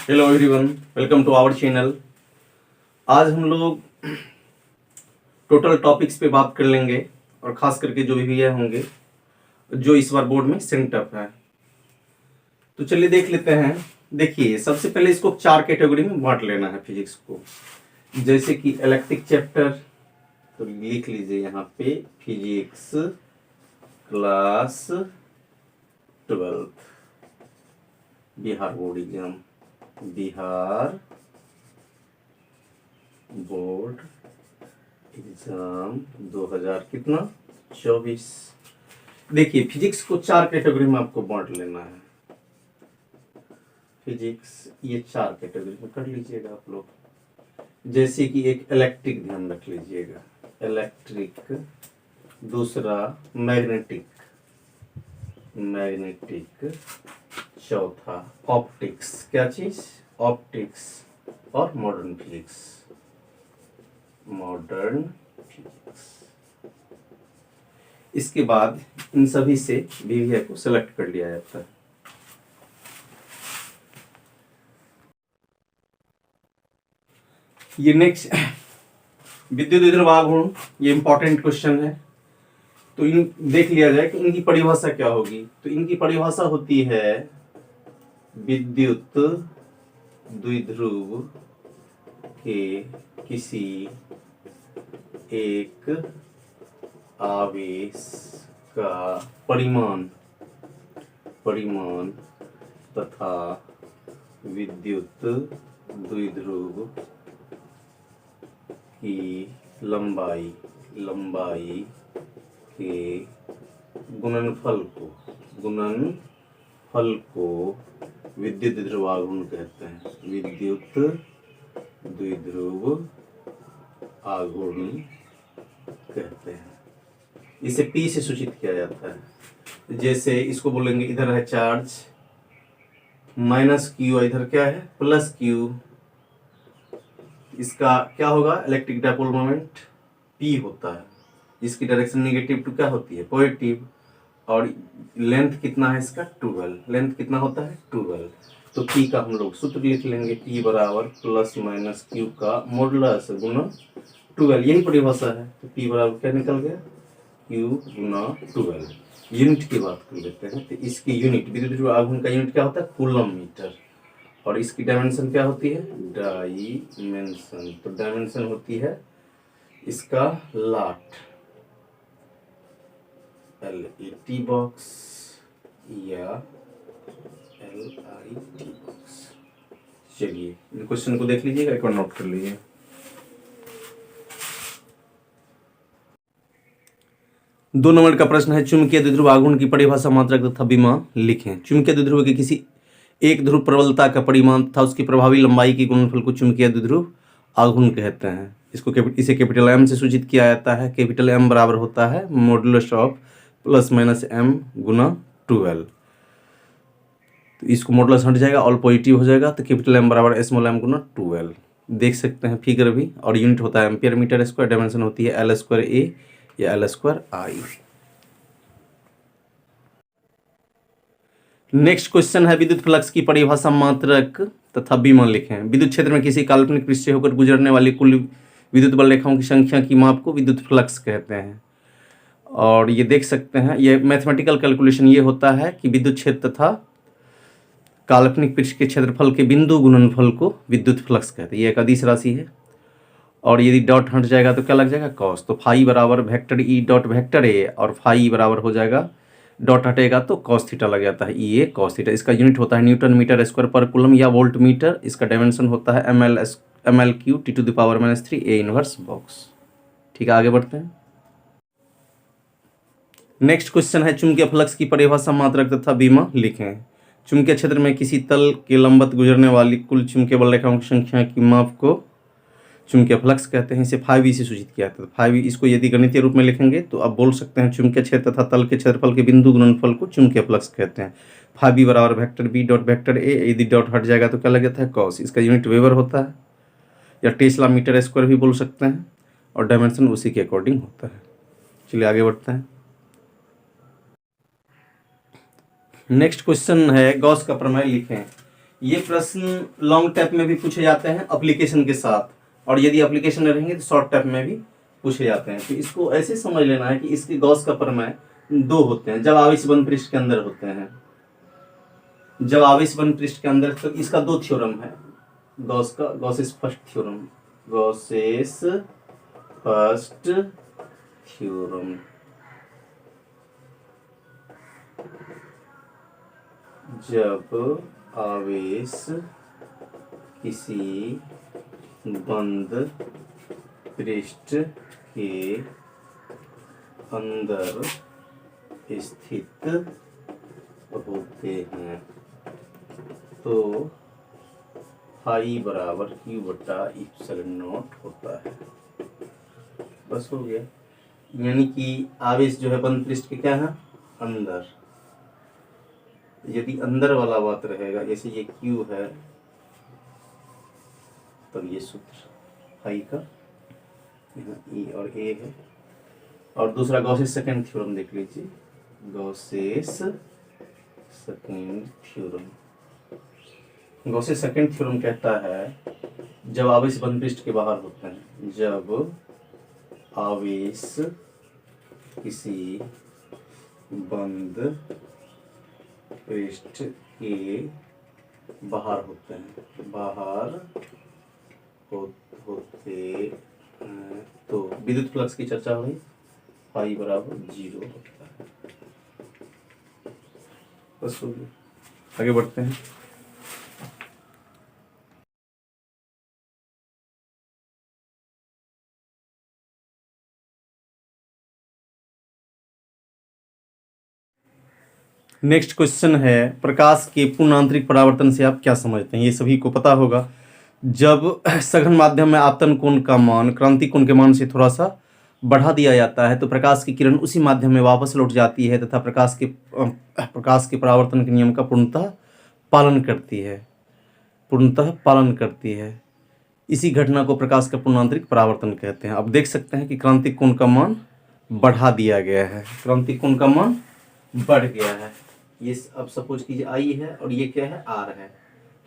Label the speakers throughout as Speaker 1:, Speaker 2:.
Speaker 1: Hello everyone, welcome to our channel. आज हम लोग टोटल टॉपिक्स पे बात कर लेंगे और खास करके जो भी होंगे जो इस बार बोर्ड में सेंटअप है। तो चलिए देख लेते हैं। देखिए, सबसे पहले इसको 4 कैटेगरी में बांट लेना है फिजिक्स को। जैसे कि इलेक्ट्रिक चैप्टर, तो लिख लीजिए यहाँ पे physics class 12 Bihar board exam, Bihar board exam 2000 कितना 24। देखिए, फिजिक्स को 4 कैटेगरी में आपको बांट लेना है। फिजिक्स ये 4 कैटेगरी में कर लीजिएगा आप लोग। जैसे कि एक इलेक्ट्रिक ध्यान रख लीजिएगा, इलेक्ट्रिक। दूसरा मैग्नेटिक, मैग्नेटिक। चौथा ऑप्टिक्स, क्या चीज? ऑप्टिक्स। और मॉडर्न फिजिक्स, मॉडर्न फिजिक्स। इसके बाद इन सभी से बीवीए को सेलेक्ट कर लिया जाता है। ये नेक्स्ट विद्युत विद्युत आघूर्ण, ये इंपॉर्टेंट क्वेश्चन है। तो इन देख लिया जाए कि इनकी परिभाषा क्या होगी। तो इनकी परिभाषा होती है विद्युत द्विध्रुव के किसी एक आवेश का परिमाण तथा विद्युत द्विध्रुव की लंबाई के गुणनफल को विद्युत द्विध्रुव आघूर्ण कहते हैं। विद्युत द्विध्रुव आघूर्ण कहते हैं। इसे P से सूचित किया जाता है। जैसे इसको बोलेंगे, इधर है चार्ज माइनस Q, इधर क्या है प्लस Q। इसका क्या होगा? इलेक्ट्रिक डाइपोल मोमेंट P होता है। इसकी डायरेक्शन नेगेटिव टू क्या होती है? पॉजिटिव। और लेंथ कितना है इसका? 12। लेंथ कितना होता है? 12। तो P का हम लोग सूत्र लिख लेंगे, P बराबर प्लस माइनस Q का मॉडुलस गुना 12। यही परिभाषा है। तो P बराबर क्या निकल गया? Q गुना 12। यूनिट की बात कर लेते हैं। तो इसकी यूनिट, विद्युत द्विध्रुव आघूर्ण का यूनिट क्या होता है? Coulomb metre. और इसकी डायमेंशन क्या होती है? डायमेंशन। तो डायमेंशन होती है इसका लाट, LAT बॉक्स या LIT बॉक्स। चलिए इन क्वेश्चन को देख लीजिएगा, एक बार नोट कर लीजिए। दो नंबर का प्रश्न है, चुंबकीय द्विध्रुव आघूर्ण की परिभाषा, मात्रक तथा विमा लिखें। चुंबकीय द्विध्रुव के किसी एक ध्रुव प्रबलता का परिमाण तथा उसकी प्रभावी लंबाई के गुणनफल को चुंबकीय द्विध्रुव आघूर्ण कहते हैं। इसे कैपिटल M से सूचित किया जाता है। कैपिटल M बराबर होता है modulus of plus minus M गुना 12। तो इसको मॉडुलस हट जाएगा और पॉजिटिव हो जाएगा। तो कैपिटल M बराबर स्मॉल m गुना 12। देख सकते हैं फिगर भी। और यूनिट होता है एम्पियर मीटर स्क्वायर। डायमेंशन होती है L² A या L² I। नेक्स्ट क्वेश्चन है, विद्युत फ्लक्स की परिभाषा, मात्रक तथा विमा लिखें। विद्युत क्षेत्र में किसी काल्पनिक पृष्ठ से होकर गुजरने वाली कुल विद्युत बल रेखाओं की संख्या की माप को विद्युत फ्लक्स कहते हैं। और ये देख सकते हैं, ये मैथमेटिकल कैलकुलेशन ये होता है कि विद्युत क्षेत्र तथा काल्पनिक पृष्ठ के क्षेत्रफल के बिंदु गुणनफल को विद्युत फ्लक्स कहते हैं। ये एक अदिश राशि है। और यदि डॉट हट जाएगा तो क्या लग जाएगा? कॉस। तो फाई बराबर vector E dot vector A, और फाई बराबर हो जाएगा, डॉट हटेगा तो कॉस थीटा लग जाता है, EA कॉस थीटा। इसका यूनिट होता है न्यूटन मीटर स्क्वायर पर कूलम या वोल्ट मीटर। इसका डायमेंशन होता है ml³ T⁻³ A inverse box. ठीक है, आगे बढ़ते हैं। नेक्स्ट क्वेश्चन है, चुंबकीय फ्लक्स की परिभाषा, मात्रक तथा विमा लिखें। चुंबकीय क्षेत्र में किसी तल के लंबवत गुजरने वाली कुल चुंबकीय बल रेखाओं की संख्या की माप को चुंबकीय फ्लक्स कहते हैं। इसे 5e से सूचित किया जाता है। 5e, इसको यदि गणितीय रूप में लिखेंगे तो आप बोल सकते हैं चुंबकीय क्षेत्र तथा तल के क्षेत्रफल के बिंदु गुणनफल को चुंबकीय फ्लक्स कहते हैं। 5e बराबर vector B dot vector A। यदि डॉट हट जाएगा तो क्या लग जाता है? कॉस। इसका यूनिट वेबर होता है या टेस्ला मीटर स्क्वायर भी बोल सकते हैं। और डायमेंशन उसी के अकॉर्डिंग होता है। चलिए आगे बढ़ते हैं। नेक्स्ट क्वेश्चन है, गॉस का प्रमेय लिखें। ये प्रश्न लॉन्ग टैप में भी पूछे जाते हैं एप्लीकेशन के साथ, और यदि एप्लीकेशन में रहेंगे तो शॉर्ट टैप में भी पूछे जाते हैं। तो इसको ऐसे समझ लेना है कि इसके गॉस का प्रमेय दो होते हैं जब आवेश बंद पृष्ठ के अंदर होते हैं। जब आवेश बंद पृष्ठ के अंदर, तो इसका दो थ्योरम है Gauss's first theorem. Gauss's first theorem जब आवेश किसी बंद पृष्ठ के अंदर स्थित होते हैं तो फाई बराबर क्यू बटा इप्सिलॉन नॉट होता है। बस हो गया। यानी कि आवेश जो है बंद पृष्ठ के क्या है, अंदर। यदि अंदर वाला बात रहेगा, जैसे ये क्यू है, तब ये सूत्र फाई का यहाँ ई और ए है। और दूसरा गॉसेस सेकंड थ्योरम देख लीजिए, Gauss's second theorem. Gauss's second theorem कहता है जब आवेश बंद पृष्ठ के बाहर होते हैं, जब आवेश किसी बंद पृष्ठ के बाहर होते हैं, बाहर होते हैं तो विद्युत फ्लक्स की चर्चा हुई, फाई बराबर 0 होता है। बस हो गया। आगे बढ़ते हैं। नेक्स्ट क्वेश्चन है, प्रकाश के पूर्ण आंतरिक परावर्तन से आप क्या समझते हैं? ये सभी को पता होगा। जब सघन माध्यम में आपतन कोण का मान क्रांति कोण के मान से थोड़ा सा बढ़ा दिया जाता है तो प्रकाश की किरण उसी माध्यम में वापस लौट जाती है तथा प्रकाश के परावर्तन के नियम का पूर्णतः पालन करती है। इसी घटना को प्रकाश का पूर्ण आंतरिक परावर्तन कहते हैं। अब देख सकते हैं कि क्रांतिक कोण का मान बढ़ा दिया गया है, क्रांतिक कोण का मान बढ़ गया है। ये अब सपोज कीजिए आई है और ये क्या है, आर है।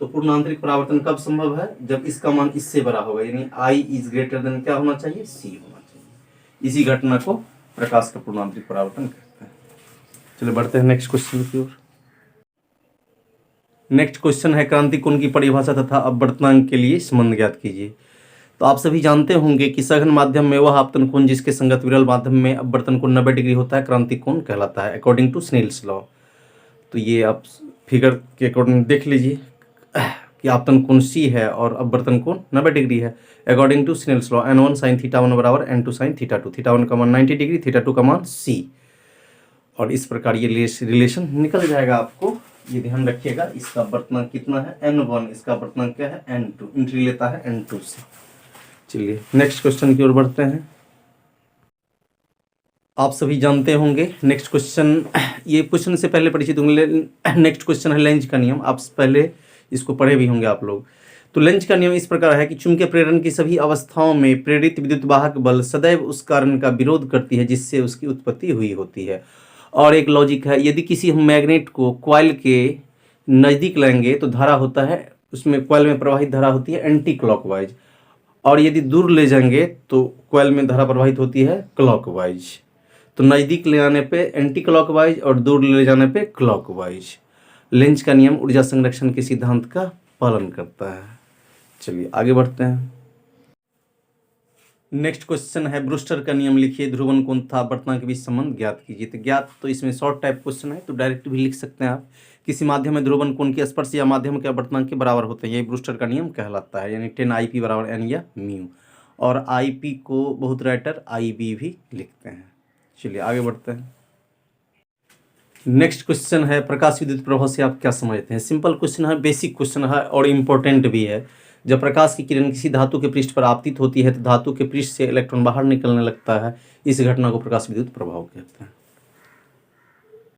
Speaker 1: तो पूर्ण आंतरिक परावर्तन कब संभव है? जब इसका मान इससे बड़ा होगा, यानी आई इज ग्रेटर देन क्या होना चाहिए, सी होना चाहिए। इसी घटना को प्रकाश का पूर्ण आंतरिक परावर्तन कहते हैं। चलिए बढ़ते हैं नेक्स्ट क्वेश्चन की ओर। नेक्स्ट क्वेश्चन है, क्रांतिक कोण की परिभाषा तथा अपवर्तनांक के लिए संबंध ज्ञात कीजिए। तो आप सभी जानते होंगे कि सघन माध्यम में वह आपतन कोण जिसके संगत विरल माध्यम में अपवर्तन कोण 90 डिग्री होता है क्रांतिक कोण कहलाता है, अकॉर्डिंग टू स्नेल्स लॉ। तो ये आप फिगर के अकॉर्डिंग देख लीजिए कि आपतन कोण सी है और अपवर्तन कोण 90 डिग्री है, according to Snell's law. n1 sin θ1 बराबर n2 sin θ2, θ1 का मान 90 डिग्री, θ2 का मान c। और इस प्रकार ये रिलेशन निकल जाएगा आपको, ये ध्यान रखिएगा। इसका अपवर्तनांक कितना है, n1, इसका अपवर्तनांक क्या है, n2, इंट्री लेता है n2 से। चलिए नेक्स्ट क्वेश्चन की ओर बढ़ते हैं। आप सभी जानते होंगे नेक्स्ट क्वेश्चन, ये क्वेश्चन से पहले परिचित होंगे। नेक्स्ट क्वेश्चन है लेंज का नियम। आप पहले इसको पढ़े भी होंगे आप लोग। तो लेंज का नियम इस प्रकार है कि चुंबकीय प्रेरण की सभी अवस्थाओं में प्रेरित विद्युत वाहक बल सदैव उस कारण का विरोध करती है जिससे उसकी उत्पत्ति हुई होती है। और एक लॉजिक है, यदि किसी हम मैग्नेट को कॉइल के नज़दीक लेंगे तो धारा होता है, उसमें कॉइल में प्रवाहित धारा होती है एंटी क्लॉकवाइज, और यदि दूर ले जाएंगे तो कॉइल में धारा प्रवाहित होती है क्लॉकवाइज। तो नज़दीक ले आने पे एंटी क्लॉकवाइज और दूर ले जाने पे क्लॉकवाइज। लेंज का नियम ऊर्जा संरक्षण के सिद्धांत का पालन करता है। चलिए आगे बढ़ते हैं। नेक्स्ट क्वेश्चन है, ब्रूस्टर का नियम लिखिए, ध्रुवन कोण तथा अपवर्तनांक के बीच संबंध ज्ञात कीजिए। तो ज्ञात, तो इसमें शॉर्ट टाइप क्वेश्चन है तो डायरेक्ट भी लिख सकते हैं आप। किसी माध्यम में ध्रुवन कोण के स्पर्श या माध्यम के अपवर्तनांक के बराबर होते हैं, यही ब्रूस्टर का नियम कहलाता है, यानी 10 IP बराबर n या म्यू। और IP को बहुत राइटर IB भी लिखते हैं। चलिए आगे बढ़ते हैं। नेक्स्ट क्वेश्चन है, प्रकाश विद्युत प्रभाव से आप क्या समझते हैं? सिंपल क्वेश्चन है, बेसिक क्वेश्चन है और इम्पोर्टेंट भी है। जब प्रकाश की किरण किसी धातु के पृष्ठ पर आपतित होती है तो धातु के पृष्ठ से इलेक्ट्रॉन बाहर निकलने लगता है। इस घटना को प्रकाश विद्युत प्रभाव कहते हैं।